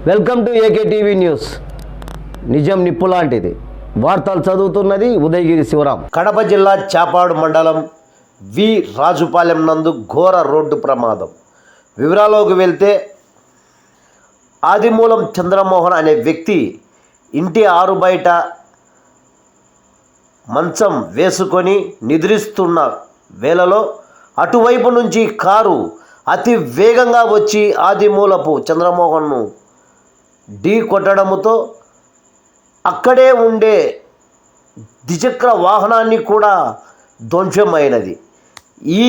Welcome to AK TV news. నిజం నిప్పు లాంటిది. వార్తలు చదువుతున్నది ఉదయగిరి శివరాం. కడప జిల్లా చాపాడు మండలం వి రాజుపాలెం నందు ఘోర రోడ్డు ప్రమాదం. వివరాల్లోకి వెళ్తే ఆదిమూలం చంద్రమోహన్ అనే వ్యక్తి ఇంటి ఆరు బయట మంచం వేసుకొని నిద్రిస్తున్న వేళలో అటువైపు నుంచి కారు అతి వేగంగా వచ్చి ఆదిమూలపు చంద్రమోహన్ను ఢీ కొట్టడంతో అక్కడే ఉండే ద్విచక్ర వాహనాన్ని కూడా ధ్వంసమైనది. ఈ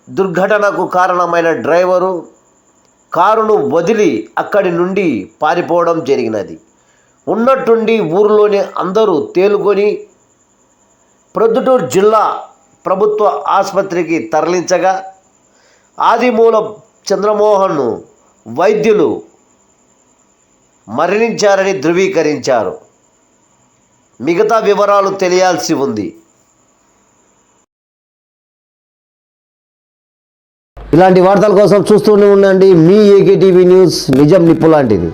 దుర్ఘటనకు కారణమైన డ్రైవరు కారును వదిలి అక్కడి నుండి పారిపోవడం జరిగినది. ఉన్నట్టుండి ఊరిలోని అందరూ తేలుకొని ప్రొద్దుటూరు జిల్లా ప్రభుత్వ ఆసుపత్రికి తరలించగా ఆదిమూలం చంద్రమోహన్ను వైద్యులు మరణించారని ధృవీకరించారు. మిగతా వివరాలు తెలియాల్సి ఉంది. ఇలాంటి వార్తల కోసం చూస్తూనే ఉండండి మీ ఏకే టీవీ న్యూస్. నిజం నిప్పు లాంటిది.